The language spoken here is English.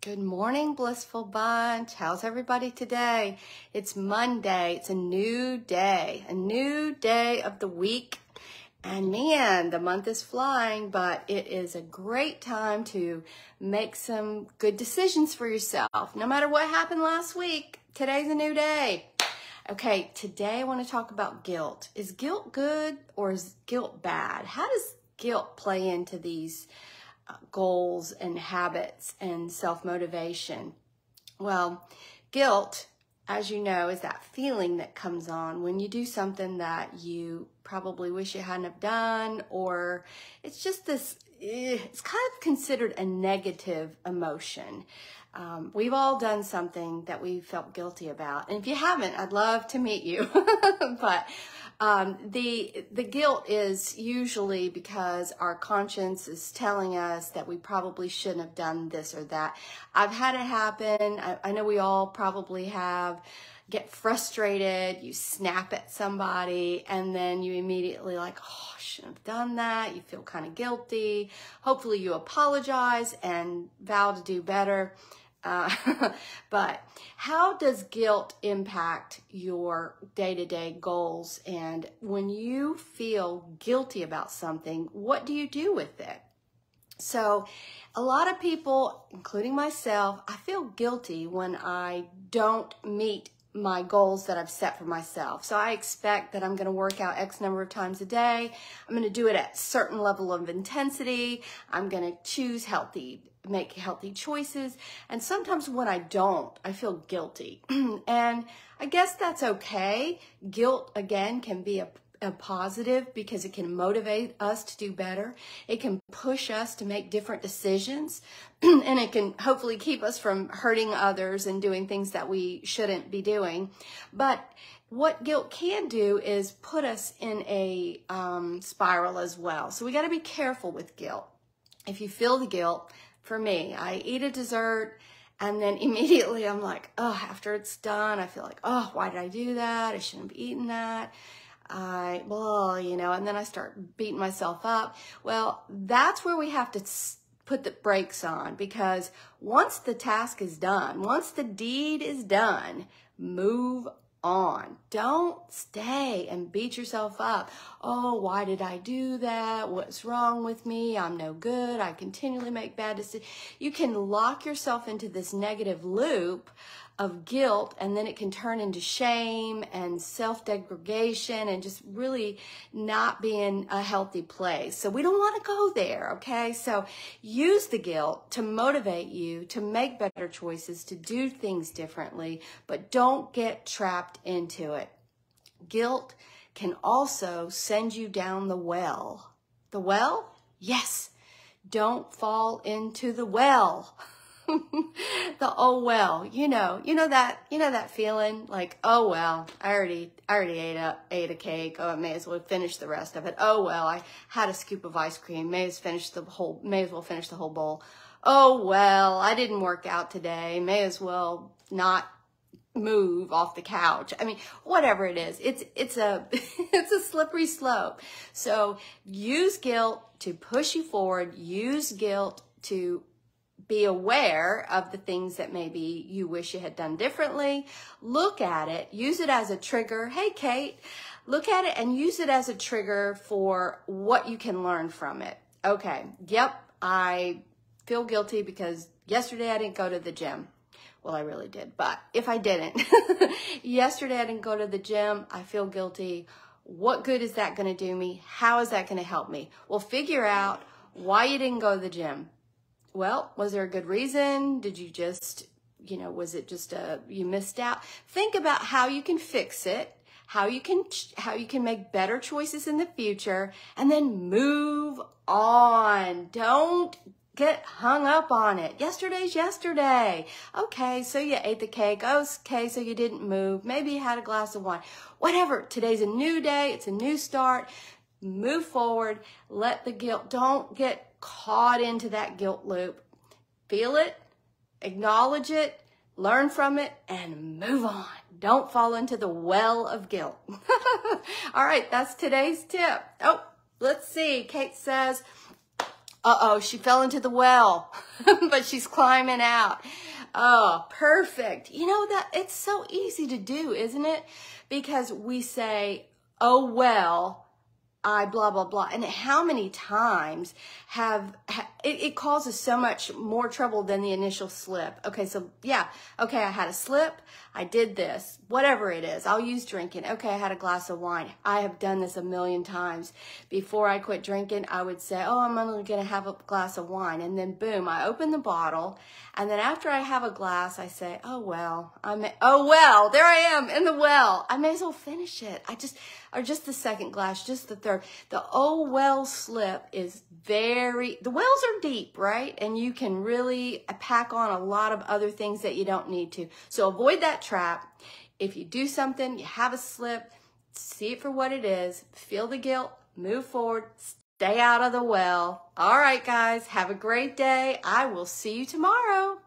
Good morning, Blissful Bunch. How's everybody today? It's Monday. It's a new day of the week. And man, the month is flying, but it is a great time to make some good decisions for yourself. No matter what happened last week, today's a new day. Okay, today I want to talk about guilt. Is guilt good or is guilt bad? How does guilt play into these goals and habits and self-motivation? Well, guilt, as you know, is that feeling that comes on when you do something that you probably wish you hadn't have done, or it's just this, it's kind of considered a negative emotion. We've all done something that we felt guilty about. And if you haven't, I'd love to meet you. But the guilt is usually because our conscience is telling us that we probably shouldn't have done this or that. I've had it happen. I know we all probably have. Get frustrated, you snap at somebody, and then you immediately like, oh, I shouldn't have done that. You feel kind of guilty. Hopefully you apologize and vow to do better. But how does guilt impact your day-to-day goals? And when you feel guilty about something, what do you do with it? So a lot of people, including myself, I feel guilty when I don't meet my goals that I've set for myself. So I expect that I'm going to work out X number of times a day. I'm going to do it at a certain level of intensity. I'm going to choose healthy, make healthy choices. And sometimes when I don't, I feel guilty. And I guess that's okay. Guilt, again, can be a positive because it can motivate us to do better. It can push us to make different decisions, and it can hopefully keep us from hurting others and doing things that we shouldn't be doing. But what guilt can do is put us in a spiral as well. So we got to be careful with guilt. If you feel the guilt, for me, I eat a dessert and then immediately I'm like, oh, after it's done, I feel like, oh, why did I do that? I shouldn't have eaten that. And then I start beating myself up. Well, that's where we have to put the brakes on, because once the task is done, once the deed is done, move on. Don't stay and beat yourself up. Oh, why did I do that? What's wrong with me? I'm no good. I continually make bad decisions. You can lock yourself into this negative loop of guilt, and then it can turn into shame and self-degradation and just really not being a healthy place. So we don't want to go there, okay? So use the guilt to motivate you to make better choices, to do things differently, but don't get trapped into it. Guilt can also send you down the well. The well? Yes. Don't fall into the well. The oh well, you know that feeling like, oh well, I already ate a cake. Oh, I may as well finish the rest of it. Oh well, I had a scoop of ice cream. May as well finish the whole bowl. Oh well, I didn't work out today. May as well not move off the couch. I mean, whatever it is, it's a it's a slippery slope. So use guilt to push you forward. Use guilt to be aware of the things that maybe you wish you had done differently. Look at it, use it as a trigger. Hey, Kate, look at it and use it as a trigger for what you can learn from it. Okay, yep, I feel guilty because yesterday I didn't go to the gym. Well, I really did, but if I didn't, yesterday I didn't go to the gym, I feel guilty. What good is that going to do me? How is that going to help me? Well, figure out why you didn't go to the gym. Well, was there a good reason? Did you just, was it just you missed out? Think about how you can fix it, how you can make better choices in the future, and then move on. Don't get hung up on it. Yesterday's yesterday. Okay, so you ate the cake. Okay, so you didn't move. Maybe you had a glass of wine. Whatever. Today's a new day. It's a new start. Move forward. Let the guilt, don't get caught into that guilt loop. Feel it, acknowledge it, learn from it, and move on. Don't fall into the well of guilt. All right, that's today's tip. Oh, let's see. Kate says, Uh-oh, she fell into the well, but she's climbing out. Oh, perfect. You know that it's so easy to do, isn't it? Because we say, oh, well, I blah, blah, blah. And how many times it causes so much more trouble than the initial slip. Okay, so yeah, okay, I had a slip. I did this, whatever it is. I'll use drinking. Okay, I had a glass of wine. I have done this a million times. Before I quit drinking, I would say, oh, I'm only going to have a glass of wine. And then boom, I open the bottle. And then after I have a glass, I say, oh, well, there I am in the well. I may as well finish it. Or just the second glass, just the third. The oh, well slip is the wells are deep, right? And you can really pack on a lot of other things that you don't need to. So avoid that trap. If you do something, you have a slip, see it for what it is, feel the guilt, move forward, stay out of the well. All right, guys, have a great day. I will see you tomorrow.